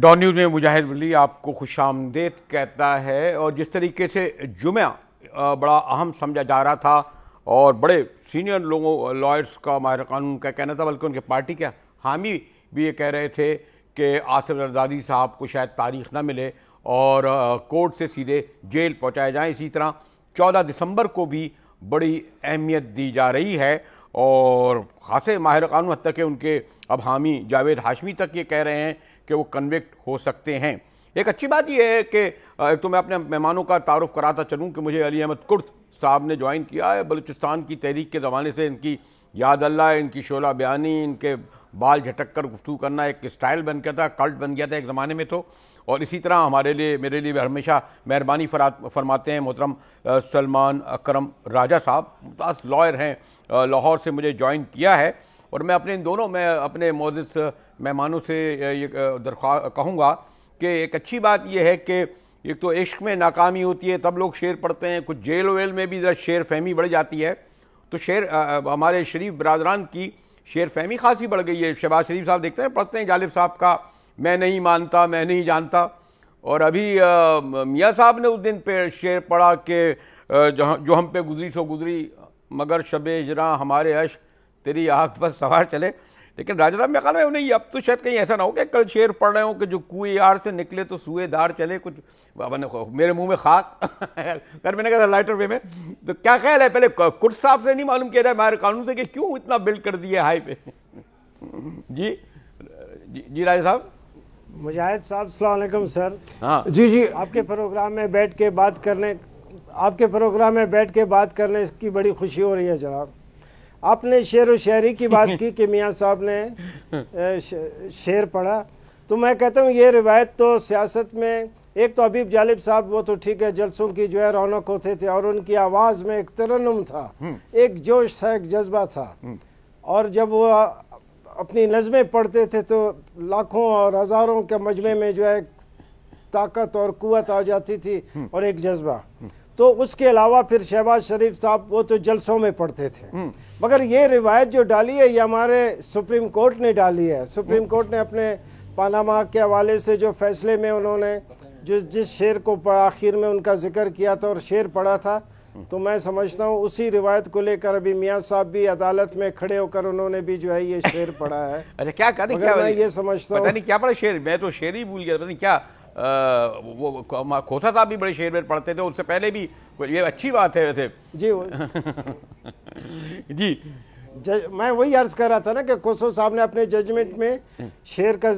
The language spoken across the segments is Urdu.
ڈان نیوز میں مجاہد ولی آپ کو خوش آمدید کہتا ہے. اور جس طریقے سے جمعہ بڑا اہم سمجھا جا رہا تھا اور بڑے سینئر لوگوں لائرز کا ماہر قانون کا کہنا تھا، بلکہ ان کے پارٹی کے حامی بھی یہ کہہ رہے تھے کہ آصف زرداری صاحب کو شاید تاریخ نہ ملے اور کورٹ سے سیدھے جیل پہنچائے جائیں. اسی طرح 14 دسمبر کو بھی بڑی اہمیت دی جا رہی ہے اور خاصے ماہر قانون حتیٰ کہ ان کے اب حامی جاوید ہاشمی تک یہ کہہ رہے ہیں کہ وہ کنوکٹ ہو سکتے ہیں. ایک اچھی بات یہ ہے کہ تو میں اپنے مہمانوں کا تعارف کراتا چلوں کہ مجھے علی احمد کرد صاحب نے جوائن کیا ہے. بلوچستان کی تحریک کے زمانے سے ان کی یاد اللہ، ان کی شعلہ بیانی، ان کے بال جھٹک کر گفتگو کرنا ایک اسٹائل بن گیا تھا، کلٹ بن گیا تھا ایک زمانے میں تو. اور اسی طرح میرے لیے ہمیشہ مہربانی فرماتے ہیں محترم سلمان اکرم راجہ صاحب، ممتاز لائر ہیں، لاہور سے مجھے جوائن کیا ہے. اور میں اپنے معزز مہمانوں سے یہ درخواست کہوں گا کہ ایک اچھی بات یہ ہے کہ ایک تو عشق میں ناکامی ہوتی ہے تب لوگ شعر پڑھتے ہیں، کچھ جیل ویل میں بھی شعر فہمی بڑھ جاتی ہے، تو ہمارے شریف برادران کی شعر فہمی خاصی بڑھ گئی ہے. شہباز شریف صاحب دیکھتے ہیں پڑھتے ہیں غالب صاحب کا میں نہیں مانتا میں نہیں جانتا، اور ابھی میاں صاحب نے اس دن پہ شعر پڑھا کہ جو ہم پہ گزری سو گزری مگر شب ہجراں ہمارے عشق تیری آنکھ پر سوار چلے. لیکن راجہ صاحب میرے خیال میں انہیں اب تو شاید کہیں ایسا نہ ہو کہ کل شعر پڑھ رہے ہوں کہ جو کوئے یار سے نکلے تو سوئے دار چلے، کچھ میرے منہ میں خاک کر میں نے کہا لائٹر وے میں. تو کیا خیال ہے، پہلے کرد صاحب سے نہیں معلوم کیا جائے ماہر قانون سے کہ کیوں اتنا بلڈ کر دیا ہائی پہ؟ جی راجہ صاحب. مجاہد صاحب السلام علیکم سر. ہاں جی آپ کے پروگرام میں بیٹھ کے بات کرنے اس کی بڑی خوشی ہو رہی ہے جناب. آپ نے شعر و شاعری کی بات کی کہ میاں صاحب نے شعر پڑھا، تو میں کہتا ہوں یہ روایت تو سیاست میں ایک تو حبیب جالب صاحب وہ تو ٹھیک ہے جلسوں کی جو ہے رونق ہوتے تھے اور ان کی آواز میں ایک ترنم تھا، ایک جوش تھا، ایک جذبہ تھا، اور جب وہ اپنی نظمیں پڑھتے تھے تو لاکھوں اور ہزاروں کے مجمع میں جو ہے طاقت اور قوت آ جاتی تھی اور ایک جذبہ. تو اس کے علاوہ پھر شہباز شریف صاحب وہ تو جلسوں میں پڑھتے تھے. مگر یہ روایت جو ڈالی ہے یہ ہمارے سپریم کورٹ نے ڈالی ہے. سپریم کورٹ نے اپنے پاناما کے حوالے سے جو فیصلے میں انہوں نے جس شعر کو آخر میں ان کا ذکر کیا تھا اور شعر پڑھا تھا، تو میں سمجھتا ہوں اسی روایت کو لے کر ابھی میاں صاحب بھی عدالت میں کھڑے ہو کر انہوں نے بھی جو ہے یہ شعر پڑھا ہے. اچھا کیا کریں، میں یہ سمجھتا ہوں پتہ نہیں کیا پڑھا شعر، میں تو شعر ہی بھول گیا، پتہ نہیں کیا. وہ کھوسا صاحب بھی بڑے شعر پڑھتے تھے، اس سے پہلے بھی. یہ اچھی بات ہے ویسے. جی میں وہی عرض کر رہا تھا نا کہ کھوسو صاحب نے اپنے ججمنٹ میں شعر کا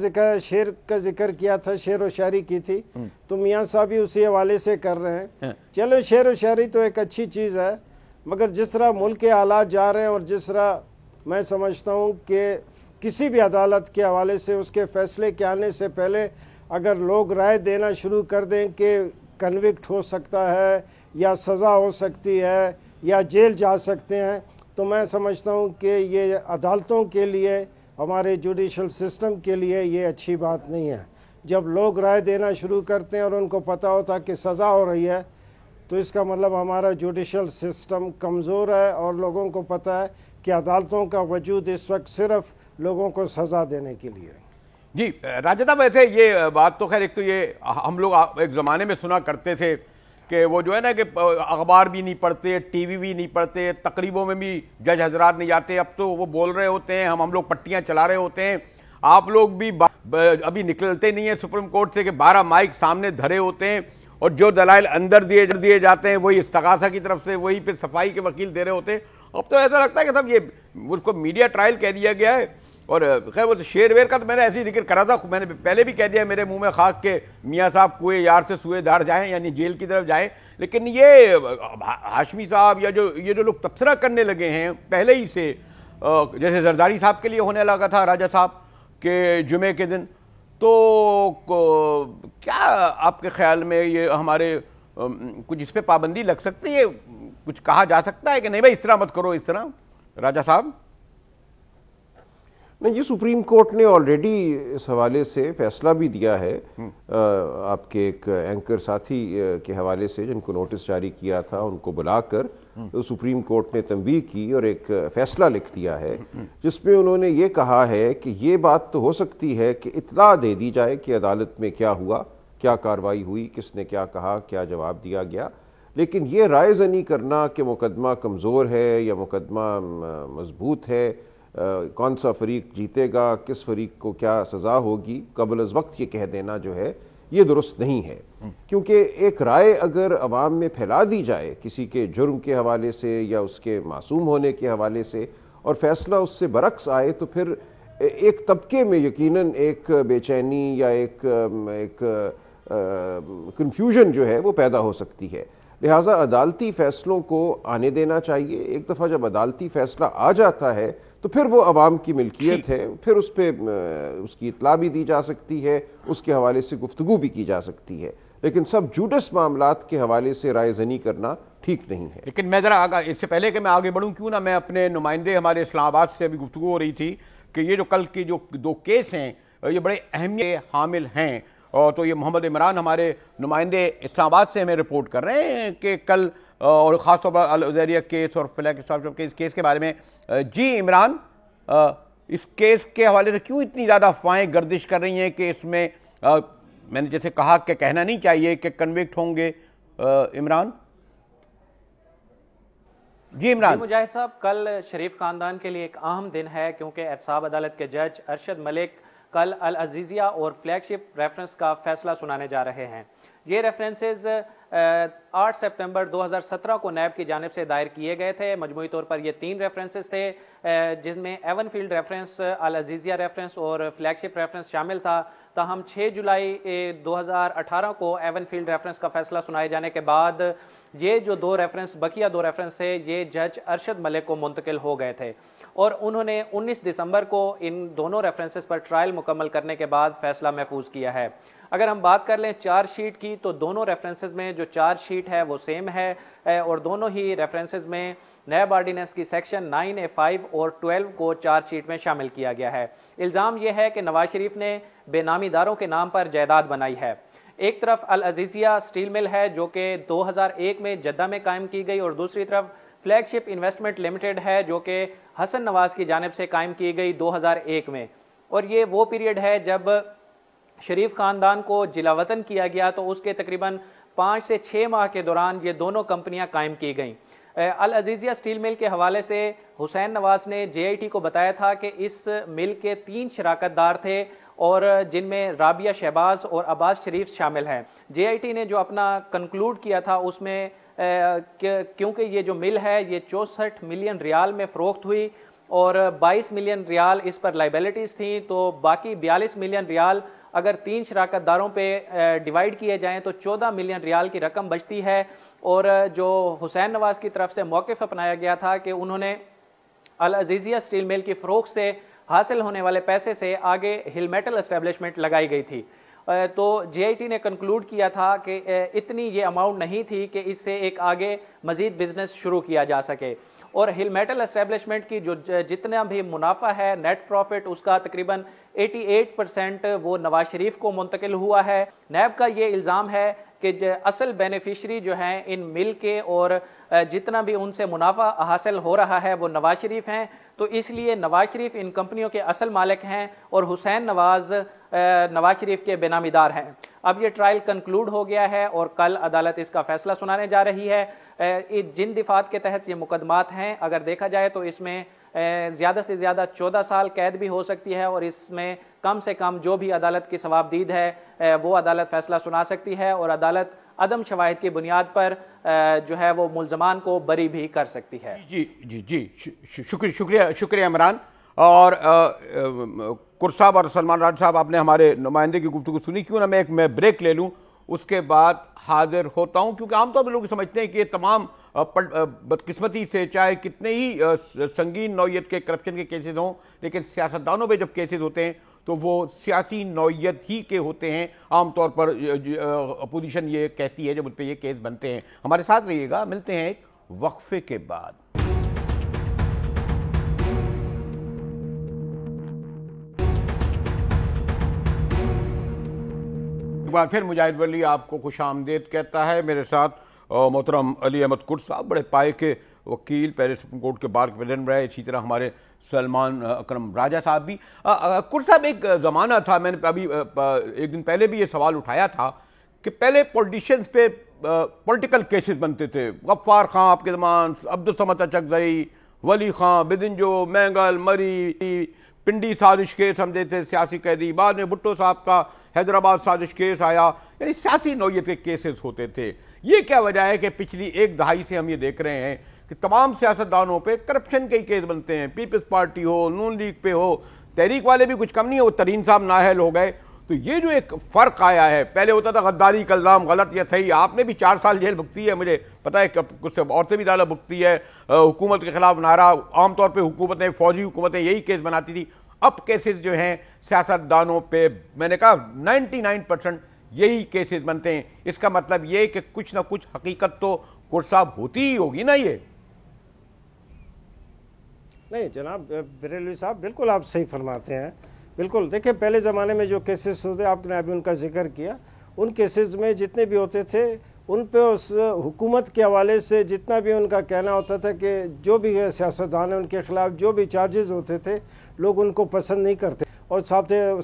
ذکر کیا تھا، شعر و شاعری کی تھی، تو میاں صاحب بھی اسی حوالے سے کر رہے ہیں. چلو شعر و شاعری تو ایک اچھی چیز ہے، مگر جس طرح ملک کے حالات جا رہے ہیں اور جس طرح میں سمجھتا ہوں کہ کسی بھی عدالت کے حوالے سے اس کے فیصلے کے آنے سے پہلے اگر لوگ رائے دینا شروع کر دیں کہ کنوکٹ ہو سکتا ہے یا سزا ہو سکتی ہے یا جیل جا سکتے ہیں، تو میں سمجھتا ہوں کہ یہ عدالتوں کے لیے، ہمارے جوڈیشل سسٹم کے لیے یہ اچھی بات نہیں ہے. جب لوگ رائے دینا شروع کرتے ہیں اور ان کو پتہ ہوتا کہ سزا ہو رہی ہے، تو اس کا مطلب ہمارا جوڈیشل سسٹم کمزور ہے اور لوگوں کو پتہ ہے کہ عدالتوں کا وجود اس وقت صرف لوگوں کو سزا دینے کے لیے. جی راجہ صاحب، ویسے یہ بات تو خیر ایک تو یہ ہم لوگ ایک زمانے میں سنا کرتے تھے کہ وہ جو ہے نا کہ اخبار بھی نہیں پڑھتے، ٹی وی بھی نہیں پڑھتے، تقریبوں میں بھی جج حضرات نہیں جاتے. اب تو وہ بول رہے ہوتے ہیں، ہم لوگ پٹیاں چلا رہے ہوتے ہیں. آپ لوگ بھی ابھی نکلتے نہیں ہیں سپریم کورٹ سے کہ 12 مائک سامنے دھرے ہوتے ہیں اور جو دلائل اندر دیے جاتے ہیں وہی استغاثہ کی طرف سے، وہی پھر صفائی کے وکیل دے رہے ہوتے ہیں. اب تو ایسا لگتا ہے کہ سب یہ اس کو میڈیا ٹرائل کہہ دیا گیا ہے. اور خیر وہ شعر ویر کا تو میں نے ایسے ہی ذکر کرا تھا، میں نے پہلے بھی کہہ دیا میرے منہ میں خاک کے میاں صاحب کوئے یار سے سوئے دار جائیں، یعنی جیل کی طرف جائیں. لیکن یہ ہاشمی صاحب یا یہ جو لوگ تبصرہ کرنے لگے ہیں پہلے ہی سے، جیسے زرداری صاحب کے لیے ہونے لگا تھا راجہ صاحب کہ جمعے کے دن، تو کیا آپ کے خیال میں یہ ہمارے کچھ اس پہ پابندی لگ سکتی ہے، کچھ کہا جا سکتا ہے کہ نہیں بھائی اس طرح مت کرو اس طرح؟ راجہ صاحب. نہیں جی، سپریم کورٹ نے آلریڈی اس حوالے سے فیصلہ بھی دیا ہے، آپ کے ایک اینکر ساتھی کے حوالے سے جن کو نوٹس جاری کیا تھا ان کو بلا کر سپریم کورٹ نے تنبیہ کی اور ایک فیصلہ لکھ دیا ہے جس میں انہوں نے یہ کہا ہے کہ یہ بات تو ہو سکتی ہے کہ اطلاع دے دی جائے کہ عدالت میں کیا ہوا، کیا کارروائی ہوئی، کس نے کیا کہا، کیا جواب دیا گیا، لیکن یہ رائے زنی کرنا کہ مقدمہ کمزور ہے یا مقدمہ مضبوط ہے، کون سا فریق جیتے گا، کس فریق کو کیا سزا ہوگی، قبل از وقت یہ کہہ دینا جو ہے یہ درست نہیں ہے، کیونکہ ایک رائے اگر عوام میں پھیلا دی جائے کسی کے جرم کے حوالے سے یا اس کے معصوم ہونے کے حوالے سے اور فیصلہ اس سے برعکس آئے تو پھر ایک طبقے میں یقیناً ایک بے چینی یا ایک کنفیوژن جو ہے وہ پیدا ہو سکتی ہے۔ لہٰذا عدالتی فیصلوں کو آنے دینا چاہیے۔ ایک دفعہ جب عدالتی فیصلہ آ جاتا ہے تو پھر وہ عوام کی ملکیت ہے، پھر اس پہ اس کی اطلاع بھی دی جا سکتی ہے، اس کے حوالے سے گفتگو بھی کی جا سکتی ہے، لیکن سب جوڈس معاملات کے حوالے سے رائے زنی کرنا ٹھیک نہیں ہے۔ لیکن میں ذرا اس سے پہلے کہ میں آگے بڑھوں، کیوں نہ میں اپنے نمائندے ہمارے اسلام آباد سے ابھی گفتگو ہو رہی تھی کہ یہ جو کل کی جو 2 کیس ہیں یہ بڑے اہمیت حامل ہیں، اور تو یہ محمد عمران ہمارے نمائندے اسلام آباد سے ہمیں رپورٹ کر رہے ہیں کہ کل، اور خاص طور پر العزیریہ کیس اور فلیگ کیس کے بارے میں۔ جی عمران، اس کیس کے حوالے سے کیوں اتنی زیادہ افواہیں گردش کر رہی ہیں کہ اس میں میں نے جیسے کہا کہ کہنا نہیں چاہیے کہ کنوکٹ ہوں گے؟ عمران جی مجاہد صاحب، کل شریف خاندان کے لیے ایک اہم دن ہے، کیونکہ احتساب عدالت کے جج ارشد ملک کل العزیزیہ اور فلیگ شپ ریفرنس کا فیصلہ سنانے جا رہے ہیں۔ یہ ریفرنسز 8 سپتمبر 2017 کو نیب کی جانب سے دائر کیے گئے تھے۔ مجموعی طور پر یہ 3 ریفرنسز تھے، جس میں ایون فیلڈ ریفرنس، العزیزیہ ریفرنس اور فلیگ شپ ریفرنس شامل تھا۔ تاہم 6 جولائی 2018 کو ایون فیلڈ ریفرنس کا فیصلہ سنائے جانے کے بعد یہ جو بقیہ دو ریفرنس تھے یہ جج ارشد ملک کو منتقل ہو گئے تھے، اور انہوں نے 19 دسمبر کو ان دونوں ریفرنسز پر ٹرائل مکمل کرنے کے بعد فیصلہ محفوظ کیا ہے۔ اگر ہم بات کر لیں چارج شیٹ کی، تو دونوں ریفرنسز میں جو چارج شیٹ ہے وہ سیم ہے، اور دونوں ہی ریفرنسز میں نیب آرڈیننس کی سیکشن 9A5 اور 12 کو چارج شیٹ میں شامل کیا گیا ہے۔ الزام یہ ہے کہ نواز شریف نے بے نامی داروں کے نام پر جائیداد بنائی ہے۔ ایک طرف العزیزیہ سٹیل مل ہے جو کہ 2001 میں جدہ میں قائم کی گئی، اور دوسری طرف فلیگ شپ انویسٹمنٹ لمیٹڈ ہے جو کہ حسن نواز کی جانب سے قائم کی گئی 2001 میں، اور یہ وہ پیریڈ ہے جب شریف خاندان کو جلا وطن کیا گیا، تو اس کے تقریباً 5 سے 6 ماہ کے دوران یہ دونوں کمپنیاں قائم کی گئیں۔ العزیزیہ سٹیل مل کے حوالے سے حسین نواز نے JIT کو بتایا تھا کہ اس مل کے 3 شراکت دار تھے، اور جن میں رابعہ شہباز اور عباس شریف شامل ہیں۔ JIT نے جو اپنا کنکلوڈ کیا تھا اس میں کیونکہ یہ جو مل ہے یہ 64 ملین ریال میں فروخت ہوئی اور 22 ملین ریال اس پر لائبلٹیز تھیں، تو باقی 42 ملین ریال اگر 3 شراکت داروں پہ ڈیوائیڈ کیے جائیں تو 14 ملین ریال کی رقم بچتی ہے۔ اور جو حسین نواز کی طرف سے موقف اپنایا گیا تھا کہ انہوں نے العزیزیہ سٹیل مل کی فروخت سے حاصل ہونے والے پیسے سے آگے ہل میٹل اسٹیبلشمنٹ لگائی گئی تھی، تو JIT نے کنکلوڈ کیا تھا کہ اتنی یہ اماؤنٹ نہیں تھی کہ اس سے ایک آگے مزید بزنس شروع کیا جا سکے، اور ہل میٹل اسٹیبلشمنٹ کی جو جتنا بھی منافع ہے نیٹ پروفٹ اس کا تقریباً 88% وہ نواز شریف کو منتقل ہوا ہے۔ نیب کا یہ الزام ہے کہ اصل بینیفیشری جو ہیں ان مل کے اور جتنا بھی ان سے منافع حاصل ہو رہا ہے وہ نواز شریف ہیں، تو اس لیے نواز شریف ان کمپنیوں کے اصل مالک ہیں اور حسین نواز نواز شریف کے بے نامی دار ہیں۔ اب یہ ٹرائل کنکلوڈ ہو گیا ہے اور کل عدالت اس کا فیصلہ سنانے جا رہی ہے۔ جن دفعات کے تحت یہ مقدمات ہیں اگر دیکھا جائے تو اس میں زیادہ سے زیادہ 14 سال قید بھی ہو سکتی ہے، اور اس میں کم سے کم جو بھی عدالت کی ثوابدید ہے وہ عدالت فیصلہ سنا سکتی ہے، اور عدالت عدم شواہد کی بنیاد پر جو ہے وہ ملزمان کو بری بھی کر سکتی ہے۔ جی شکریہ عمران۔ اور کر صاحب اور سلمان راج صاحب، آپ نے ہمارے نمائندے کی گفتگو سنی، کیوں نہ میں بریک لے لوں، اس کے بعد حاضر ہوتا ہوں، کیونکہ عام طور پر لوگ سمجھتے ہیں کہ یہ تمام بدقسمتی سے چاہے کتنے ہی سنگین نوعیت کے کرپشن کے کیسز ہوں، لیکن سیاستدانوں پہ جب کیسز ہوتے ہیں تو وہ سیاسی نوعیت ہی کے ہوتے ہیں۔ عام طور پر اپوزیشن یہ کہتی ہے جب ان پہ یہ کیس بنتے ہیں۔ ہمارے ساتھ رہیے گا، ملتے ہیں ایک وقفے کے بعد۔ ایک بار پھر مجاہد ولی آپ کو خوش آمدید کہتا ہے. میرے ساتھ محترم علی احمد کرد صاحب, بڑے پائے کے وکیل, پہلے سپریم کورٹ کے بار کے پریزیڈنٹ رہے, اسی طرح ہمارے سلمان اکرم راجہ صاحب بھی. کرد صاحب, ایک زمانہ تھا, میں نے ابھی ایک دن پہلے بھی یہ سوال اٹھایا تھا کہ پہلے پولیٹیشینز پہ پولیٹیکل کیسز بنتے تھے. غفار خان آپ کے زمان, عبدالصمد اچکزئی, ولی خان, بدنجو, مینگل, مری, پنڈی سازش کیس سمجھے تھے سیاسی قیدی. بعد میں بھٹو صاحب کا حیدرآباد سازش کیس آیا. یعنی سیاسی نوعیت کے کیسز ہوتے تھے. یہ کیا وجہ ہے کہ پچھلی ایک دہائی سے ہم یہ دیکھ رہے ہیں کہ تمام سیاستدانوں پہ کرپشن کے ہی کیس بنتے ہیں؟ پیپلز پارٹی ہو, نون لیگ پہ ہو, تحریک والے بھی کچھ کم نہیں ہے, وہ ترین صاحب نااہل ہو گئے. تو یہ جو ایک فرق آیا ہے, پہلے ہوتا تھا غداری کا الزام غلط یا صحیح. آپ نے بھی 4 سال جیل بھگتی ہے, مجھے پتہ ہے کچھ اور سے بھی زیادہ بھگتی ہے. حکومت کے خلاف نعرہ, عام طور پہ حکومتیں, فوجی حکومتیں یہی کیس بناتی تھی. اب کیسز جو ہیں سیاستدانوں پہ, میں نے کہا 99% یہی کیسز بنتے ہیں. اس کا مطلب یہ کہ کچھ نہ کچھ حقیقت تو کرد صاحب ہوتی ہی ہوگی نا. یہ نہیں جناب بریلوی صاحب, بالکل آپ صحیح فرماتے ہیں. بالکل دیکھیں, پہلے زمانے میں جو کیسز ہوتے, آپ نے ابھی ان کا ذکر کیا, ان کیسز میں جتنے بھی ہوتے تھے ان پہ اس حکومت کے حوالے سے جتنا بھی ان کا کہنا ہوتا تھا کہ جو بھی سیاستدان ہیں ان کے خلاف جو بھی چارجز ہوتے تھے لوگ ان کو پسند نہیں کرتے, اور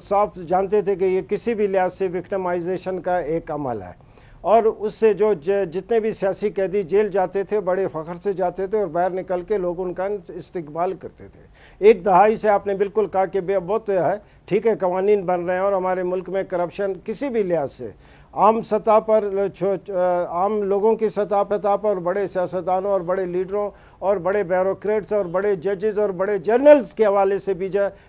صاف جانتے تھے کہ یہ کسی بھی لحاظ سے وکٹمائزیشن کا ایک عمل ہے. اور اس سے جو جتنے بھی سیاسی قیدی جیل جاتے تھے بڑے فخر سے جاتے تھے, اور باہر نکل کے لوگ ان کا استقبال کرتے تھے. ایک دہائی سے آپ نے بالکل کہا کہ بہت ہے, ٹھیک ہے قوانین بن رہے ہیں, اور ہمارے ملک میں کرپشن کسی بھی لحاظ سے عام سطح پر, عام لوگوں کی سطح پر, بڑے سیاستدانوں اور بڑے لیڈروں اور بڑے بیوروکریٹس اور بڑے ججز اور بڑے جرنلز کے حوالے سے بھی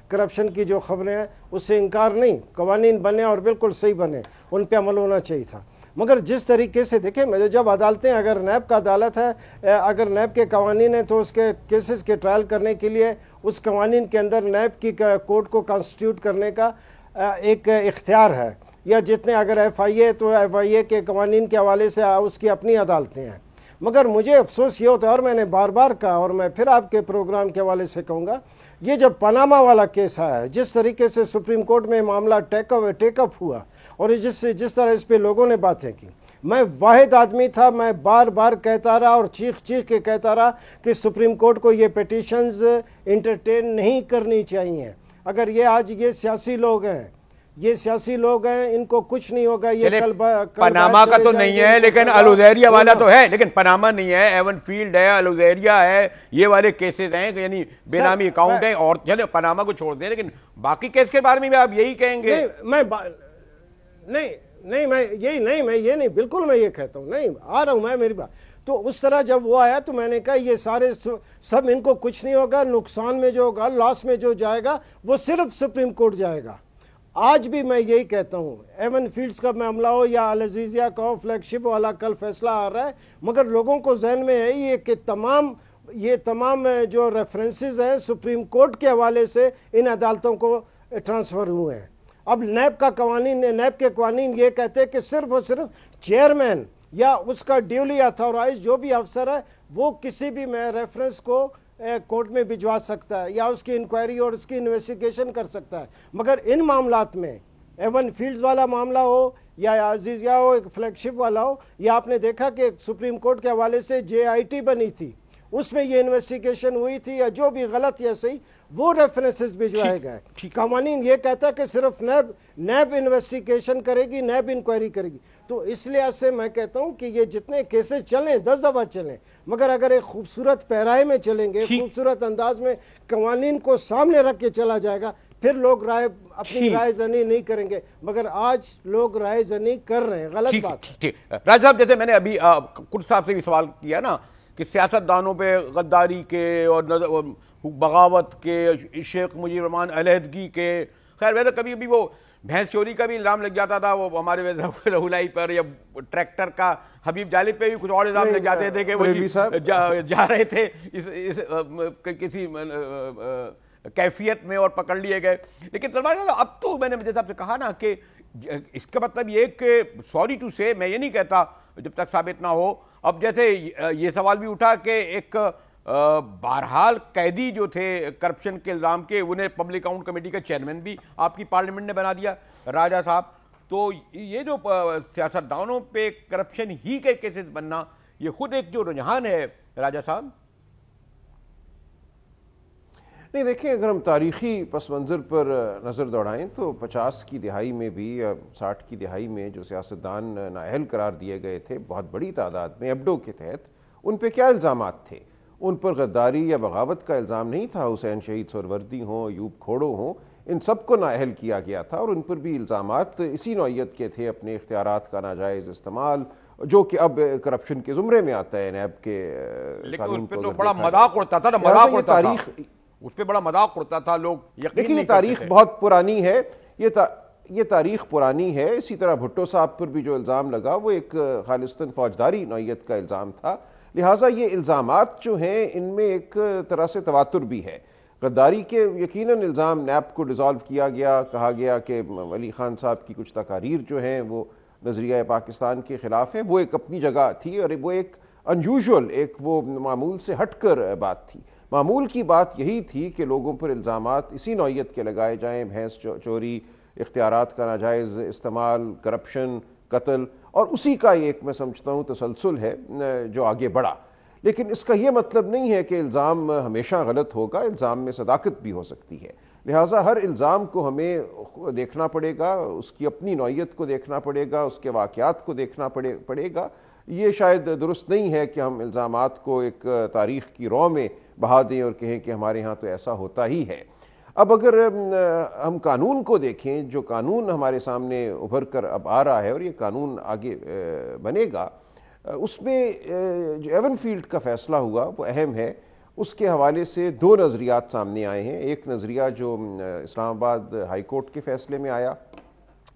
کرپشن کی جو خبریں ہیں اس سے انکار نہیں. قوانین بنے اور بالکل صحیح بنے, ان پہ عمل ہونا چاہیے تھا. مگر جس طریقے سے دیکھیں, جب عدالتیں, اگر نیب کا عدالت ہے, اگر نیب کے قوانین ہیں تو اس کے کیسز کے ٹرائل کرنے کے لیے اس قوانین کے اندر نیب کی کورٹ کو کانسٹیٹیوٹ کرنے کا ایک اختیار ہے. یا جتنے اگر ایف آئی اے تو ایف آئی اے کے قوانین کے حوالے سے اس کی اپنی عدالتیں ہیں. مگر مجھے افسوس یہ ہوتا ہے, اور میں نے بار بار کہا, اور میں پھر آپ کے پروگرام کے حوالے سے کہوں گا, یہ جب پاناما والا کیس آیا, جس طریقے سے سپریم کورٹ میں معاملہ ٹیک اپ ہوا, اور جس طرح اس پہ لوگوں نے باتیں کی, میں واحد آدمی تھا, میں بار بار کہتا رہا اور چیخ کے کہتا رہا کہ سپریم کورٹ کو یہ پیٹیشنز انٹرٹین نہیں کرنی چاہیے. اگر یہ آج یہ سیاسی لوگ ہیں, ان کو کچھ نہیں ہوگا. یہ پاناما کا تو نہیں ہے, لیکن الوزیریا والا تو ہے. لیکن پاناما نہیں ہے, ایون فیلڈ ہے, الوزیریا ہے, یہ والے کیسز ہیں, یعنی بے نامی اکاؤنٹ ہیں. اور چلے پاناما کو چھوڑ دیں, لیکن باقی کیس کے بارے میں بھی آپ یہی کہیں گے. میں یہ نہیں, بالکل میں یہ کہتا ہوں, نہیں آ رہا ہوں میں, میری بات. تو اس طرح جب وہ آیا تو میں نے کہا یہ سارے سب ان کو کچھ نہیں ہوگا, نقصان میں جو ہوگا, لاس میں جو جائے گا وہ صرف سپریم کورٹ جائے گا. آج بھی میں یہی کہتا ہوں, ایون فیلڈز کا معاملہ ہو یا العزیزیہ کا ہو, فلیگ شپ والا کل فیصلہ آ رہا ہے, مگر لوگوں کو ذہن میں ہے یہ کہ یہ تمام جو ریفرنسز ہیں سپریم کورٹ کے حوالے سے ان عدالتوں کو ٹرانسفر ہوئے ہیں. اب نیب کے قوانین یہ کہتے ہیں کہ صرف اور صرف چیئرمین یا اس کا ڈیولی اتھورائز جو بھی افسر ہے وہ کسی بھی ریفرنس کو کورٹ میں بھجوا سکتا ہے یا اس کی انکوائری اور اس کی انویسٹیگیشن کر سکتا ہے. مگر ان معاملات میں ایون فیلڈز والا معاملہ ہو یا عزیزیہ ہو, ایک فلیگ شپ والا ہو, یا آپ نے دیکھا کہ سپریم کورٹ کے حوالے سے JIT بنی تھی, اس میں یہ انویسٹیگیشن ہوئی تھی, یا جو بھی غلط یا صحیح وہ ریفرنسز بھجوائے گئے. قوانین یہ کہتا ہے کہ صرف نیب انویسٹیگیشن کرے گی, نیب انکوائری کرے گی. تو اس لحاظ سے میں کہتا ہوں کہ یہ جتنے کیسز چلیں 10 دفعہ چلیں, مگر اگر ایک خوبصورت پیرائے میں چلیں گے, خوبصورت انداز میں قوانین کو سامنے رکھ کے چلا جائے گا, پھر لوگ اپنی رائے زنی نہیں کریں گے. مگر آج لوگ رائے زنی کر رہے ہیں, غلط بات ہے. راج صاحب, جیسے میں نے ابھی کرد صاحب سے بھی سوال کیا نا کہ سیاستدانوں پہ غداری کے اور بغاوت کے, شیخ مجیب الرحمان علیحدگی کے, خیر ویسے کبھی بھی وہ بھینس چوری کا بھی الزام لگ جاتا تھا وہ ہمارے رہولائی پر, یا ٹریکٹر کا حبیب جالب پہ بھی کچھ اور الزام لگ جاتے تھے کہ وہ جا رہے تھے کسی کیفیت میں اور پکڑ لیے گئے. لیکن سلمان صاحب, اب تو میں نے جیسے آپ سے کہا نا کہ اس کا مطلب یہ کہ سوری ٹو سے, میں یہ نہیں کہتا جب تک ثابت نہ ہو. اب جیسے یہ سوال بھی اٹھا کہ ایک بہرحال قیدی جو تھے کرپشن کے الزام کے, انہیں پبلک اکاؤنٹ کمیٹی کا چیئرمین بھی آپ کی پارلیمنٹ نے بنا دیا, راجہ صاحب. تو یہ جو سیاستدانوں پہ کرپشن ہی کے کیسز بننا یہ خود ایک جو رجحان ہے راجہ صاحب. نہیں دیکھیں، اگر ہم تاریخی پس منظر پر نظر دوڑائیں تو 50 کی دہائی میں بھی یا 60 کی دہائی میں جو سیاستدان نااہل قرار دیے گئے تھے بہت بڑی تعداد میں ایبڈو کے تحت، ان پہ کیا الزامات تھے؟ ان پر غداری یا بغاوت کا الزام نہیں تھا. حسین شہید سہروردی ہوں، ایوب کھوڑو ہوں، ان سب کو نااہل کیا گیا تھا اور ان پر بھی الزامات اسی نوعیت کے تھے، اپنے اختیارات کا ناجائز استعمال، جو کہ اب کرپشن کے زمرے میں آتا ہے نیب کے لیکن قانون ان پہ کو تو اگر بڑا دیکھا مذاق جائے. اڑتا تھا نا، مذاق اڑتا تھا تاریخ اس پہ، بڑا مذاق اڑتا تھا، لوگ یقین دیکھیں نہیں یہ تاریخ کرتے تھے. بہت پرانی ہے، یہ تاریخ پرانی ہے. اسی طرح بھٹو صاحب پر بھی جو الزام لگا وہ ایک خالصتاً فوجداری نوعیت کا الزام تھا. لہٰذا یہ الزامات جو ہیں ان میں ایک طرح سے تواتر بھی ہے. غداری کے یقیناً الزام نیب کو ڈیزالو کیا گیا، کہا گیا کہ علی خان صاحب کی کچھ تقاریر جو ہیں وہ نظریہ پاکستان کے خلاف ہیں. وہ ایک اپنی جگہ تھی اور وہ ایک انیوژول، ایک وہ معمول سے ہٹ کر بات تھی. معمول کی بات یہی تھی کہ لوگوں پر الزامات اسی نوعیت کے لگائے جائیں، بھینس چوری، اختیارات کا ناجائز استعمال، کرپشن، قتل، اور اسی کا ایک میں سمجھتا ہوں تسلسل ہے جو آگے بڑھا. لیکن اس کا یہ مطلب نہیں ہے کہ الزام ہمیشہ غلط ہوگا، الزام میں صداقت بھی ہو سکتی ہے. لہٰذا ہر الزام کو ہمیں دیکھنا پڑے گا، اس کی اپنی نوعیت کو دیکھنا پڑے گا، اس کے واقعات کو دیکھنا پڑے گا. یہ شاید درست نہیں ہے کہ ہم الزامات کو ایک تاریخ کی رو میں بہا دیں اور کہیں کہ ہمارے ہاں تو ایسا ہوتا ہی ہے. اب اگر ہم قانون کو دیکھیں، جو قانون ہمارے سامنے ابھر کر اب آ رہا ہے اور یہ قانون آگے بنے گا، اس میں جو ایون فیلڈ کا فیصلہ ہوا وہ اہم ہے. اس کے حوالے سے دو نظریات سامنے آئے ہیں. ایک نظریہ جو اسلام آباد ہائی کورٹ کے فیصلے میں آیا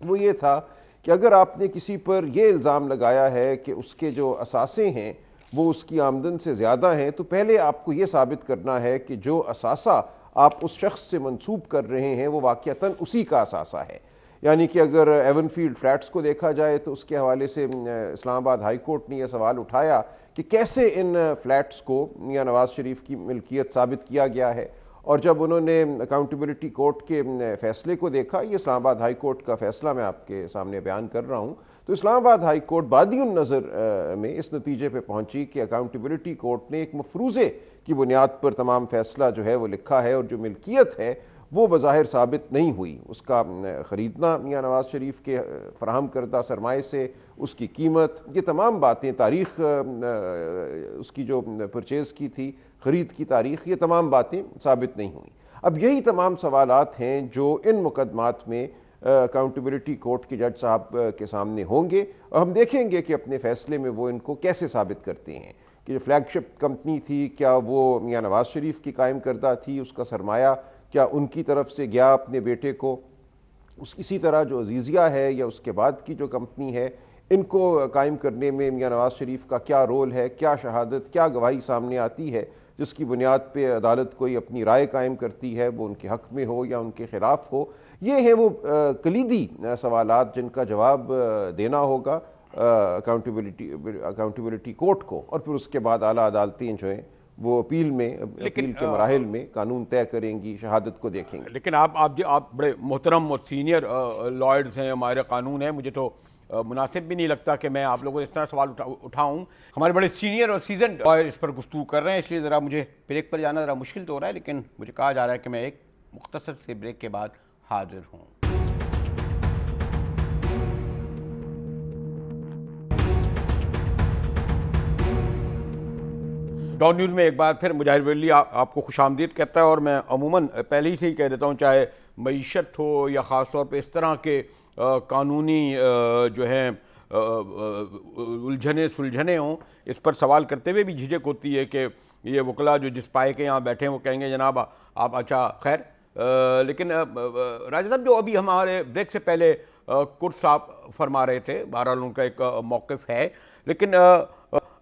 وہ یہ تھا کہ اگر آپ نے کسی پر یہ الزام لگایا ہے کہ اس کے جو اثاثے ہیں وہ اس کی آمدن سے زیادہ ہیں، تو پہلے آپ کو یہ ثابت کرنا ہے کہ جو اثاثہ آپ اس شخص سے منسوب کر رہے ہیں وہ واقعتاً اسی کا اثاثہ ہے. یعنی کہ اگر ایون فیلڈ فلیٹس کو دیکھا جائے تو اس کے حوالے سے اسلام آباد ہائی کورٹ نے یہ سوال اٹھایا کہ کیسے ان فلیٹس کو میاں نواز شریف کی ملکیت ثابت کیا گیا ہے. اور جب انہوں نے اکاؤنٹیبلٹی کورٹ کے فیصلے کو دیکھا، یہ اسلام آباد ہائی کورٹ کا فیصلہ میں آپ کے سامنے بیان کر رہا ہوں، تو اسلام آباد ہائی کورٹ بادی النظر میں اس نتیجے پہ پہنچی کہ اکاؤنٹیبلٹی کورٹ نے ایک مفروضے کی بنیاد پر تمام فیصلہ جو ہے وہ لکھا ہے، اور جو ملکیت ہے وہ بظاہر ثابت نہیں ہوئی. اس کا خریدنا میاں نواز شریف کے فراہم کردہ سرمایے سے، اس کی قیمت، یہ تمام باتیں، تاریخ اس کی جو پرچیز کی تھی، خرید کی تاریخ، یہ تمام باتیں ثابت نہیں ہوئیں. اب یہی تمام سوالات ہیں جو ان مقدمات میں اکاؤنٹیبلٹی کورٹ کے جج صاحب کے سامنے ہوں گے، اور ہم دیکھیں گے کہ اپنے فیصلے میں وہ ان کو کیسے ثابت کرتے ہیں کہ جو فلیگ شپ کمپنی تھی کیا وہ میاں نواز شریف کی قائم کردہ تھی، اس کا سرمایہ کیا ان کی طرف سے گیا اپنے بیٹے کو. اسی طرح جو عزیزیہ ہے یا اس کے بعد کی جو کمپنی ہے، ان کو قائم کرنے میں میاں نواز شریف کا کیا رول ہے، کیا شہادت، کیا گواہی سامنے آتی ہے جس کی بنیاد پہ عدالت کوئی اپنی رائے قائم کرتی ہے، وہ ان کے حق میں ہو یا ان کے خلاف ہو. یہ ہیں وہ کلیدی سوالات جن کا جواب دینا ہوگا اکاؤنٹیبلٹی کورٹ کو، اور پھر اس کے بعد اعلیٰ عدالتیں جو ہیں وہ اپیل کے مراحل میں قانون طے کریں گی، شہادت کو دیکھیں گے. لیکن آپ بڑے محترم اور سینئر لائرز ہیں، ماہر قانون ہیں، مجھے تو مناسب بھی نہیں لگتا کہ میں آپ لوگوں سے اس طرح سوال اٹھاؤں. ہمارے بڑے سینئر اور سیزنڈ لائر اس پر گفتگو کر رہے ہیں، اس لیے ذرا مجھے بریک پر جانا ذرا مشکل تو ہو رہا ہے، لیکن مجھے کہا جا رہا ہے کہ میں ایک مختصر سے بریک کے بعد حاضر ہوں. ڈان نیوز میں ایک بار پھر مجاہد ویلی آپ کو خوش آمدید کہتا ہے، اور میں عموماً پہلے ہی سے ہی کہہ دیتا ہوں، چاہے معیشت ہو یا خاص طور پہ اس طرح کے قانونی جو ہیں الجھنے سلجھنے ہوں، اس پر سوال کرتے ہوئے بھی جھجک ہوتی ہے کہ یہ وکلا جو جس پائے کے یہاں بیٹھے ہیں وہ کہیں گے جناب آپ اچھا خیر. لیکن راجہ صاحب جو ابھی ہمارے بریک سے پہلے کرد صاحب فرما رہے تھے، بہرحال ان کا ایک موقف ہے، لیکن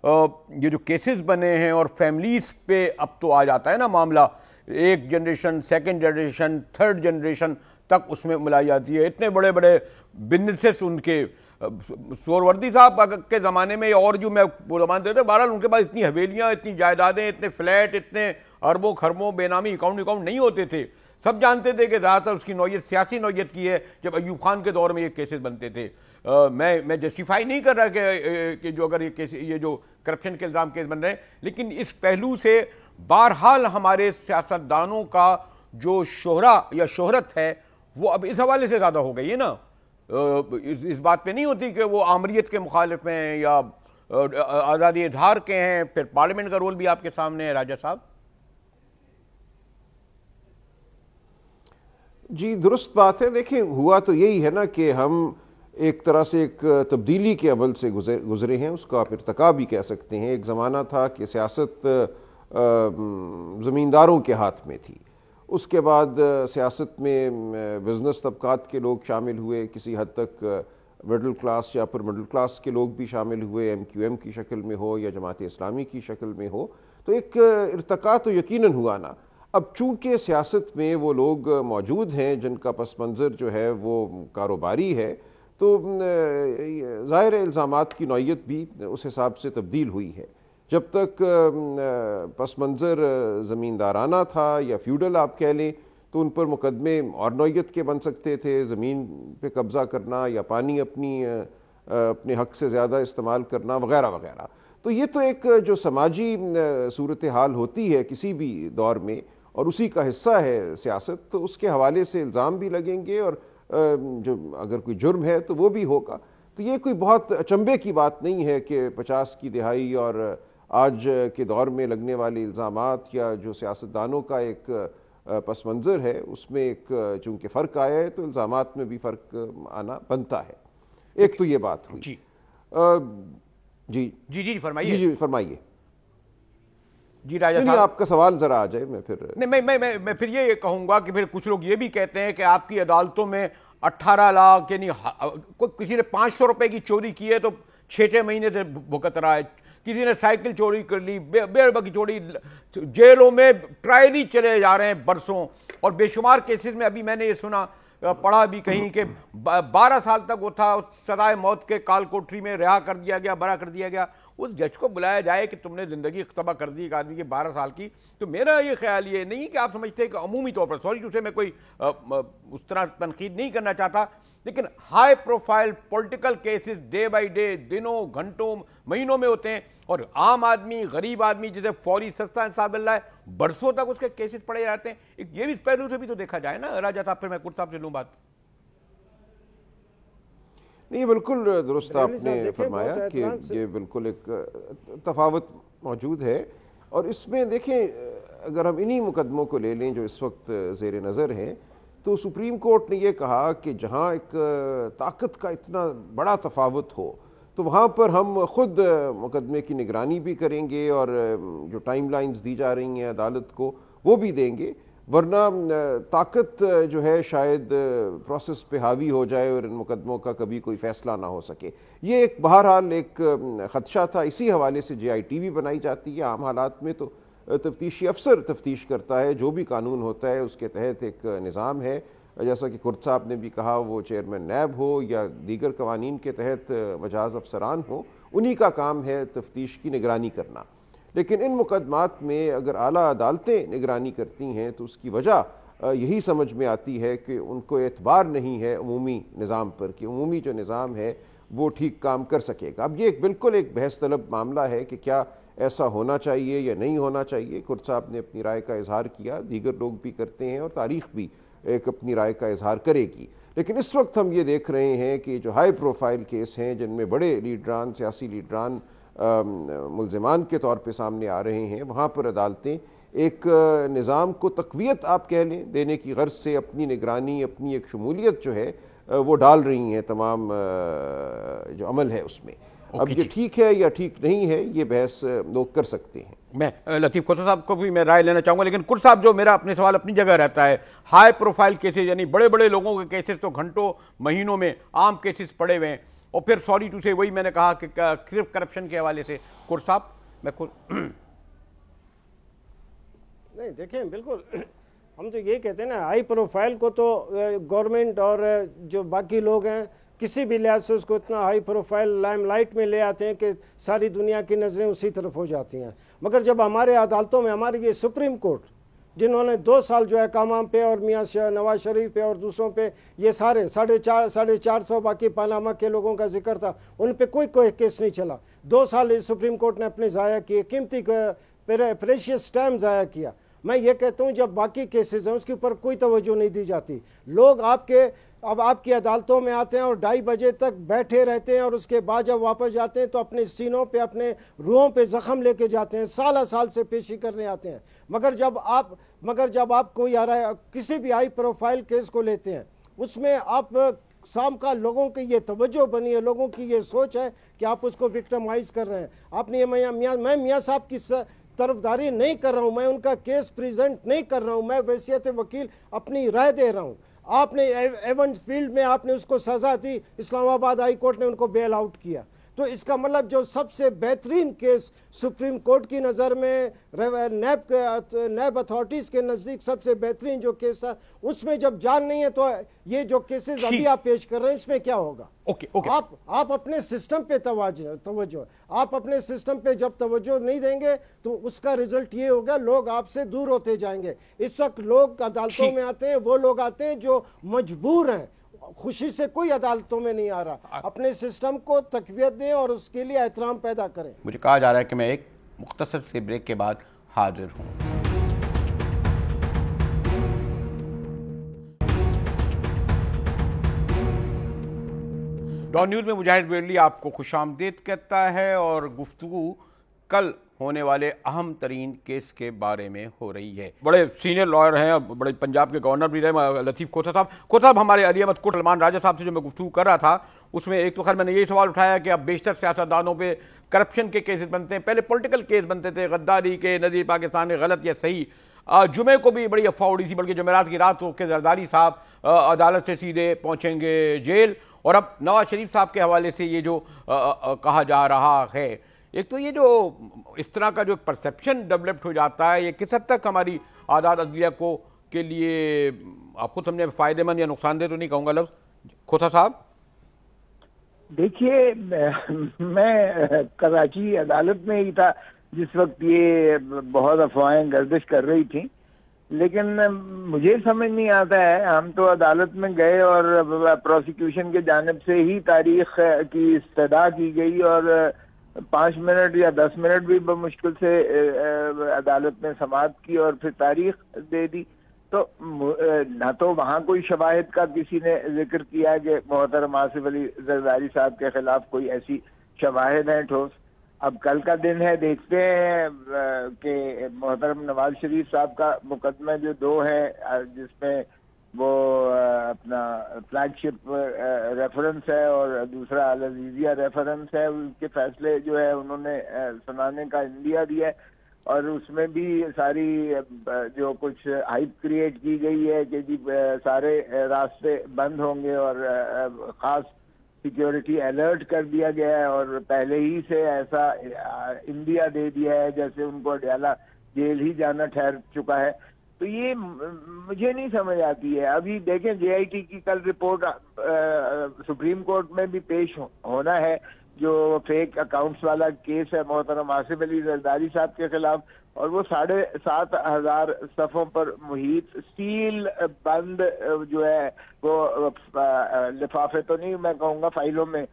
یہ جو کیسز بنے ہیں اور فیملیز پہ اب تو آ جاتا ہے نا معاملہ، ایک generation, second generation, third generation تک اس میں ملائی جاتی ہے. اتنے بڑے بڑے بزنسز ان کے، سہروردی صاحب کے زمانے میں اور جو میں وہ زمان دیتے، بہرحال ان کے پاس اتنی حویلیاں، اتنی جائیدادیں، اتنے فلیٹ، اتنے اربوں خربوں بے نامی اکاؤنٹ نہیں ہوتے تھے. سب جانتے تھے کہ زیادہ تر اس کی نوعیت سیاسی نوعیت کی ہے. جب ایوب خان کے دور میں یہ کیسز بنتے تھے, میں جسٹیفائی نہیں کر رہا کہ جو اگر یہ جو کرپشن کے الزام کیس بن رہے ہیں, لیکن اس پہلو سے بہرحال ہمارے سیاستدانوں کا جو شہرہ یا شہرت ہے وہ اب اس حوالے سے زیادہ ہو گئی ہے نا. اس بات پہ نہیں ہوتی کہ وہ آمریت کے مخالف ہیں یا آزادی اظہار کے ہیں. پھر پارلیمنٹ کا رول بھی آپ کے سامنے ہے راجہ صاحب. جی درست بات ہے. دیکھیں ہوا تو یہی ہے نا کہ ہم ایک طرح سے ایک تبدیلی کے عمل سے گزرے ہیں, اس کو آپ ارتقا بھی کہہ سکتے ہیں. ایک زمانہ تھا کہ سیاست زمینداروں کے ہاتھ میں تھی, اس کے بعد سیاست میں بزنس طبقات کے لوگ شامل ہوئے, کسی حد تک مڈل کلاس یا اپر مڈل کلاس کے لوگ بھی شامل ہوئے, ایم کیو ایم کی شکل میں ہو یا جماعت اسلامی کی شکل میں ہو, تو ایک ارتقا تو یقیناً ہوا نا. اب چونکہ سیاست میں وہ لوگ موجود ہیں جن کا پس منظر جو ہے وہ کاروباری ہے, تو ظاہر الزامات کی نوعیت بھی اس حساب سے تبدیل ہوئی ہے. جب تک پس منظر زمیندارانہ تھا یا فیوڈل آپ کہہ لیں, تو ان پر مقدمے اور نوعیت کے بن سکتے تھے, زمین پہ قبضہ کرنا یا پانی اپنے حق سے زیادہ استعمال کرنا وغیرہ وغیرہ. تو یہ تو ایک جو سماجی صورتحال ہوتی ہے کسی بھی دور میں, اور اسی کا حصہ ہے سیاست, تو اس کے حوالے سے الزام بھی لگیں گے, اور جو اگر کوئی جرم ہے تو وہ بھی ہوگا. تو یہ کوئی بہت اچنبے کی بات نہیں ہے کہ 50 کی دہائی اور آج کے دور میں لگنے والے الزامات یا جو سیاستدانوں کا ایک پس منظر ہے اس میں ایک چونکہ فرق آیا ہے, تو الزامات میں بھی فرق آنا بنتا ہے. ایک تو یہ بات ہوئی. جی جی جی فرمائیے. جی فرمائیے. جی راجہ صاحب آپ کا سوال ذرا آ جائے. میں پھر میں پھر یہ کہوں گا کہ پھر کچھ لوگ یہ بھی کہتے ہیں کہ آپ کی عدالتوں میں 18 لاکھ یعنی کسی نے 500 روپے کی چوری کی ہے تو 6 مہینے سے بھگت رہا ہے, کسی نے سائیکل چوری کر لی, بیڑ کی چوری, جیلوں میں ٹرائل ہی چلے جا رہے ہیں برسوں. اور بے شمار کیسز میں ابھی میں نے یہ سنا پڑھا بھی کہیں کہ 12 سال تک وہ تھا, سزائے موت کے کال کوٹری میں رہا کر دیا گیا, برا کر دیا گیا. اس جج کو بلایا جائے کہ تم نے زندگی تباہ کر دی ایک آدمی کے 12 سال کی. تو میرا یہ خیال یہ نہیں کہ آپ سمجھتے کہ عمومی طور پر, سوری اسے میں کوئی اس طرح تنقید نہیں کرنا چاہتا, لیکن high profile political cases day by day, دنوں گھنٹوں مہینوں میں ہوتے ہیں, اور عام آدمی غریب آدمی جسے فوری سستا انصاف مل رہا ہے برسوں تک اس کے کیسز پڑے جاتے ہیں. یہ بھی پہلو سے بھی تو دیکھا جائے نا راجہ صاحب. پھر میں کرتا صاحب سے لوں بات. نہیں بالکل درست آپ نے فرمایا کہ یہ بالکل ایک تفاوت موجود ہے. اور اس میں دیکھیں اگر ہم انہی مقدموں کو لے لیں جو اس وقت زیر نظر ہیں, تو سپریم کورٹ نے یہ کہا کہ جہاں ایک طاقت کا اتنا بڑا تفاوت ہو تو وہاں پر ہم خود مقدمے کی نگرانی بھی کریں گے, اور جو ٹائم لائنز دی جا رہی ہیں عدالت کو وہ بھی دیں گے, ورنہ طاقت جو ہے شاید پروسیس پہ حاوی ہو جائے اور ان مقدموں کا کبھی کوئی فیصلہ نہ ہو سکے. یہ ایک بہرحال ایک خدشہ تھا. اسی حوالے سے JIT بھی بنائی جاتی ہے. عام حالات میں تو تفتیشی افسر تفتیش کرتا ہے, جو بھی قانون ہوتا ہے اس کے تحت ایک نظام ہے, جیسا کہ کرد صاحب نے بھی کہا, وہ چیئرمین نیب ہو یا دیگر قوانین کے تحت مجاز افسران ہوں, انہی کا کام ہے تفتیش کی نگرانی کرنا. لیکن ان مقدمات میں اگر اعلیٰ عدالتیں نگرانی کرتی ہیں تو اس کی وجہ یہی سمجھ میں آتی ہے کہ ان کو اعتبار نہیں ہے عمومی نظام پر کہ عمومی جو نظام ہے وہ ٹھیک کام کر سکے گا. اب یہ بالکل ایک بحث طلب معاملہ ہے کہ کیا ایسا ہونا چاہیے یا نہیں ہونا چاہیے. کرد صاحب نے اپنی رائے کا اظہار کیا, دیگر لوگ بھی کرتے ہیں, اور تاریخ بھی ایک اپنی رائے کا اظہار کرے گی. لیکن اس وقت ہم یہ دیکھ رہے ہیں کہ جو ہائی پروفائل کیس ہیں جن میں بڑے لیڈران, سیاسی لیڈران ملزمان کے طور پہ سامنے آ رہے ہیں, وہاں پر عدالتیں ایک نظام کو تقویت آپ کہہ لیں دینے کی غرض سے اپنی نگرانی, اپنی ایک شمولیت جو ہے وہ ڈال رہی ہیں تمام جو عمل ہے اس میں. اب یہ ٹھیک ہے یا ٹھیک نہیں ہے یہ بحث لوگ کر سکتے ہیں. میں لطیف کھوسہ صاحب کو بھی میں رائے لینا چاہوں گا, لیکن کرد صاحب جو میرا اپنے سوال اپنی جگہ رہتا ہے, ہائی پروفائل کیسز یعنی بڑے بڑے لوگوں کے کیسز تو گھنٹوں مہینوں میں عام کیسز پڑے ہوئے ہیں, اور پھر سوری ٹو سے وہی میں نے کہا کہ صرف کرپشن کے حوالے سے. کرد صاحب میں نہیں دیکھیں بالکل ہم تو یہ کہتے ہیں نا, ہائی پروفائل کو تو گورنمنٹ اور جو باقی لوگ ہیں کسی بھی لحاظ سے اس کو اتنا ہائی پروفائل لائم لائٹ میں لے آتے ہیں کہ ساری دنیا کی نظریں اسی طرف ہو جاتی ہیں. مگر جب ہمارے عدالتوں میں ہماری یہ سپریم کورٹ جنہوں نے 2 سال جو ہے کامام پہ اور میاں نواز شریف پہ اور دوسروں پہ یہ سارے 450 باقی پاناما کے لوگوں کا ذکر تھا، ان پہ کوئی کیس نہیں چلا. 2 سال سپریم کورٹ نے اپنے ضائع کیے، قیمتی پریشیس ٹائم ضائع کیا. میں یہ کہتا ہوں جب باقی کیسز ہیں اس کے اوپر کوئی توجہ نہیں دی جاتی. لوگ آپ کی عدالتوں میں آتے ہیں اور 2:30 بجے تک بیٹھے رہتے ہیں اور اس کے بعد جب واپس جاتے ہیں تو اپنے سینوں پہ اپنے روحوں پہ زخم لے کے جاتے ہیں، سال سے پیشی کرنے آتے ہیں. مگر جب آپ کوئی کسی بھی ہائی پروفائل کیس کو لیتے ہیں اس میں آپ شام کا لوگوں کی یہ توجہ بنی ہے، لوگوں کی یہ سوچ ہے کہ آپ اس کو وکٹمائز کر رہے ہیں. آپ نے میں میاں صاحب کی طرفداری نہیں کر رہا ہوں، میں ان کا کیس پریزنٹ نہیں کر رہا ہوں، میں بحیثیت وکیل اپنی رائے دے رہا ہوں. آپ نے ایونٹ فیلڈ میں آپ نے اس کو سزا دی، اسلام آباد ہائی کورٹ نے ان کو بیل آؤٹ کیا. تو اس کا مطلب جو سب سے بہترین کیس سپریم کورٹ کی نظر میں نیب اتھارٹیز کے نزدیک سب سے بہترین جو کیس ہے اس میں جب جان نہیں ہے تو یہ جو کیسز ابھی آپ پیش کر رہے ہیں اس میں کیا ہوگا؟ آپ اپنے سسٹم پہ توجہ آپ اپنے سسٹم پہ جب توجہ نہیں دیں گے تو اس کا رزلٹ یہ ہوگا لوگ آپ سے دور ہوتے جائیں گے. اس وقت لوگ عدالتوں میں آتے ہیں، وہ لوگ آتے ہیں جو مجبور ہیں، خوشی سے کوئی عدالتوں میں نہیں آ رہا. اپنے سسٹم کو تقویت دیں اور اس کے لیے احترام پیدا کریں. مجھے کہا جا رہا ہے کہ میں ایک مختصر سے بریک کے بعد حاضر ہوں. ڈان نیوز میں مجاہد بیرلی آپ کو خوش آمدید کہتا ہے اور گفتگو کل ہونے والے اہم ترین کیس کے بارے میں ہو رہی ہے. بڑے سینئر لائر ہیں، بڑے پنجاب کے گورنر بھی رہے لطیف کھوسہ صاحب. ہمارے علی احمد کوٹ سلمان راجہ صاحب سے جو میں گفتگو کر رہا تھا اس میں ایک تو خیر میں نے یہی سوال اٹھایا کہ اب بیشتر سیاستدانوں پہ کرپشن کے کیسز بنتے ہیں. پہلے پولیٹیکل کیس بنتے تھے، غداری کے، نظیر پاکستان کے، غلط یا صحیح. جمعے کو بھی بڑی افواہ اڑی تھی، بلکہ جمعرات کی رات کو کہ زرداری صاحب عدالت سے سیدھے پہنچیں گے جیل. اور اب نواز شریف صاحب کے حوالے سے یہ جو کہا جا رہا ہے، ایک تو یہ جو اس طرح کا جو پرسیپشن ڈیولپڈ ہو جاتا ہے، یہ کس حد تک ہماری آزاد عدلیہ کو کے لیے آپ خود سمجھیں فائدہ مند یا نقصان دہ تو نہیں کہوں گا لفظ. کھوسہ صاحب دیکھیے، میں کراچی عدالت میں ہی تھا جس وقت یہ بہت افواہیں گردش کر رہی تھیں، لیکن مجھے سمجھ نہیں آتا ہے. ہم تو عدالت میں گئے اور پروسیکیوشن کی جانب سے ہی تاریخ کی استدعا کی گئی اور 5 منٹ یا 10 منٹ بھی بمشکل سے عدالت میں سماعت کی اور پھر تاریخ دے دی. تو نہ تو وہاں کوئی شواہد کا کسی نے ذکر کیا کہ محترم آصف علی زرداری صاحب کے خلاف کوئی ایسی شواہد ہیں ٹھوس. اب کل کا دن ہے، دیکھتے ہیں کہ محترم نواز شریف صاحب کا مقدمہ جو 2 ہے جس میں وہ اپنا فلیگ شپ ریفرنس ہے اور دوسرا العزیزیہ ریفرنس ہے، ان کے فیصلے جو ہے انہوں نے سنانے کا عندیہ دیا ہے. اور اس میں بھی ساری جو کچھ ہائپ کریٹ کی گئی ہے کہ جی سارے راستے بند ہوں گے اور خاص سیکیورٹی الرٹ کر دیا گیا ہے اور پہلے ہی سے ایسا عندیہ دے دیا ہے جیسے ان کو اڈیالہ جیل ہی جانا ٹھہر چکا ہے. تو یہ مجھے نہیں سمجھ آتی ہے. ابھی دیکھیں جے آئی ٹی کی کل رپورٹ سپریم کورٹ میں بھی پیش ہونا ہے، جو فیک اکاؤنٹس والا کیس ہے محترم آصف علی زرداری صاحب کے خلاف، اور وہ 7,500 صفوں پر محیط سیل بند جو ہے وہ لفافے تو نہیں میں کہوں گا، فائلوں میں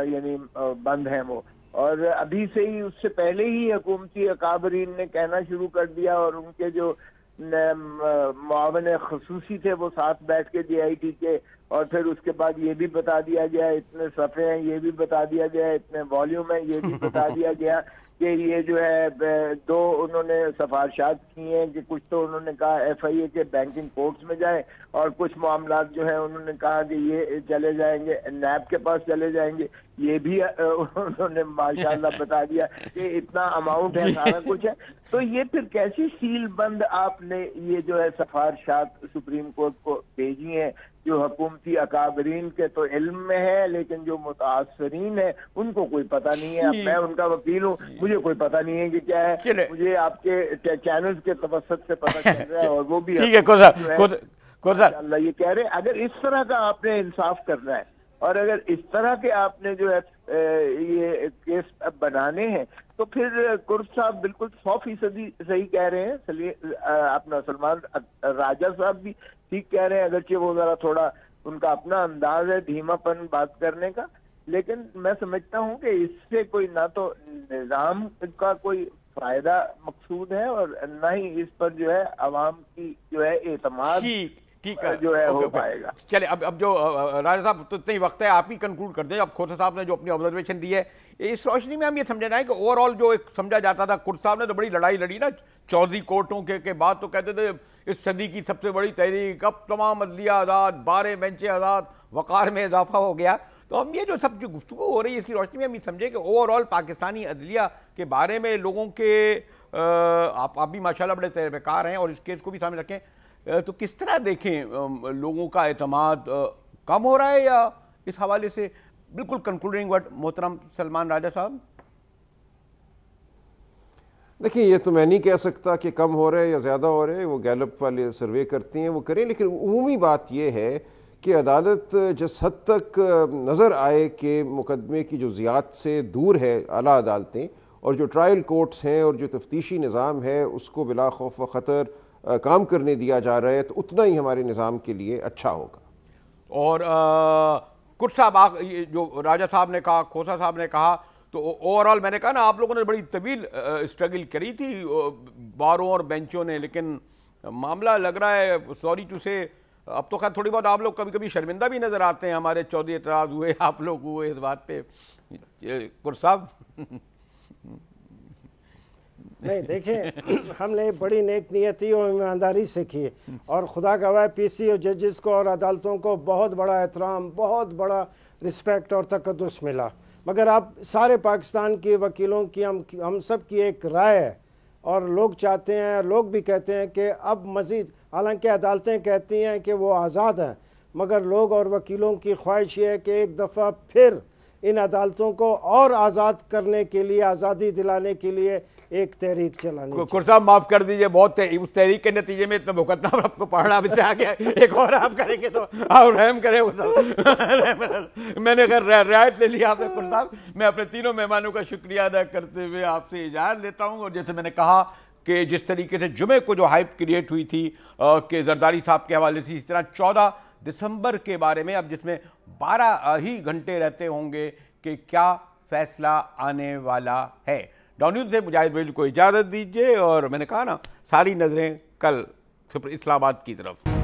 یعنی بند ہیں وہ. اور ابھی سے ہی اس سے پہلے ہی حکومتی اکابرین نے کہنا شروع کر دیا اور ان کے جو معاون خصوصی تھے وہ ساتھ بیٹھ کے جے آئی ٹی کے، اور پھر اس کے بعد یہ بھی بتا دیا گیا اتنے صفحے ہیں، یہ بھی بتا دیا گیا اتنے والیوم ہیں، یہ بھی بتا دیا گیا کہ یہ جو ہے 2 انہوں نے سفارشات کی ہیں کہ کچھ تو انہوں نے کہا ایف آئی اے کے بینکنگ کورٹس میں جائیں اور کچھ معاملات جو ہیں انہوں نے کہا کہ یہ چلے جائیں گے نیب کے پاس چلے جائیں گے. یہ بھی انہوں نے ماشاءاللہ بتا دیا کہ اتنا اماؤنٹ ہے، سارا کچھ ہے. تو یہ پھر کیسی سیل بند آپ نے یہ جو ہے سفارشات سپریم کورٹ کو بھیجی ہیں جو حکومتی اکابرین کے تو علم میں ہے لیکن جو متاثرین ہیں ان کو کوئی پتہ نہیں ہے. اب میں ان کا وکیل ہوں، مجھے کوئی پتہ نہیں ہے کہ کیا ہے. مجھے آپ کے چینلز کے توسط سے پتہ چل رہا ہے اور وہ بھی اللہ یہ کہہ رہے اگر اس طرح کا آپ نے انصاف کرنا ہے اور اگر اس طرح کے آپ نے جو ہے یہ کیس بنانے ہیں تو پھر کرد صاحب بالکل 100% صحیح کہہ رہے ہیں. اپنا سلمان راجہ صاحب بھی ٹھیک کہہ رہے ہیں، اگرچہ وہ ذرا تھوڑا ان کا اپنا انداز ہے دھیما پن بات کرنے کا، لیکن میں سمجھتا ہوں کہ اس سے کوئی نہ تو نظام کا کوئی فائدہ مقصود ہے اور نہ ہی اس پر جو ہے عوام کی جو ہے اعتماد جو ہے ہو پائے گا. چلے اب جو راجہ صاحب تو اتنا ہی وقت ہے، آپ ہی کنکلوڈ کر دیں. اب کھوسا صاحب نے جو اپنی آبزرویشن دی ہے اس روشنی میں ہم یہ سمجھنا ہے کہ اوور آل جو ایک سمجھا جاتا تھا، کرد صاحب نے تو بڑی لڑائی لڑی نا 14 کورٹوں کے بعد، تو کہتے تھے اس صدی کی سب سے بڑی تحریک، اب تمام عدلیہ آزاد، 12 بینچیں آزاد، وقار میں اضافہ ہو گیا. تو ہم یہ جو سب جو گفتگو ہو رہی ہے اس کی روشنی میں ہم یہ سمجھیں کہ اوور آل پاکستانی عدلیہ کے بارے میں لوگوں کے آپ بھی ماشاءاللہ بڑے تجربہ کار ہیں اور اس کیس کو بھی سامنے رکھیں، تو کس طرح دیکھیں لوگوں کا اعتماد کم ہو رہا ہے یا اس حوالے سے بالکل کنکلوڈنگ ورڈ محترم سلمان راجہ صاحب؟ دیکھیں یہ تو میں نہیں کہہ سکتا کہ کم ہو رہے یا زیادہ ہو رہے، وہ گیلپ والے سروے کرتے ہیں وہ کریں، لیکن عمومی بات یہ ہے کہ عدالت جس حد تک نظر آئے کہ مقدمے کی جو زیات سے دور ہے اعلیٰ عدالتیں، اور جو ٹرائل کورٹس ہیں اور جو تفتیشی نظام ہے اس کو بلا خوف و خطر کام کرنے دیا جا رہا ہے، تو اتنا ہی ہمارے نظام کے لیے اچھا ہوگا. اور کرد صاحب جو راجہ صاحب نے کہا، کھوسا صاحب نے کہا، تو اوور آل میں نے کہا نا آپ لوگوں نے بڑی طویل اسٹرگل کری تھی باروں اور بینچوں نے، لیکن معاملہ لگ رہا ہے سوری ٹو سے اب تو خیر تھوڑی بہت آپ لوگ کبھی کبھی شرمندہ بھی نظر آتے ہیں. ہمارے 14 اعتراض ہوئے، آپ لوگ ہوئے اس بات پہ. کرد صاحب نہیں دیکھیں ہم نے بڑی نیک نیتی اور ایمانداری سے کی، اور خدا گواہ پی سی اور ججز کو اور عدالتوں کو بہت بڑا احترام، بہت بڑا رسپیکٹ اور تقدس ملا. مگر اب سارے پاکستان کے وکیلوں کی ہم سب کی ایک رائے ہے، اور لوگ چاہتے ہیں، لوگ بھی کہتے ہیں کہ اب مزید، حالانکہ عدالتیں کہتی ہیں کہ وہ آزاد ہیں، مگر لوگ اور وکیلوں کی خواہش یہ ہے کہ ایک دفعہ پھر ان عدالتوں کو اور آزاد کرنے کے لیے، آزادی دلانے کے لیے ایک تحریک چلانی. کرد صاحب معاف کر دیجئے، بہت اس تحریک کے نتیجے میں اتنا بھگتنا آپ کو پڑھنا اب سے آگے ایک اور آپ کریں گے تو آپ رحم کریں. میں نے خیر رعایت لے لی آپ نے کرد صاحب. میں اپنے تینوں مہمانوں کا شکریہ ادا کرتے ہوئے آپ سے اجازت لیتا ہوں. اور جیسے میں نے کہا کہ جس طریقے سے جمعے کو جو ہائپ کریٹ ہوئی تھی کہ زرداری صاحب کے حوالے سے، اس طرح 14 دسمبر کے بارے میں اب جس میں 12 ہی گھنٹے رہتے ہوں گے کہ کیا فیصلہ آنے والا ہے. ڈاؤن نیوز سے مجاہد بریلوی کو اجازت دیجیے، اور میں نے کہا نا ساری نظریں کل اسلام آباد کی طرف.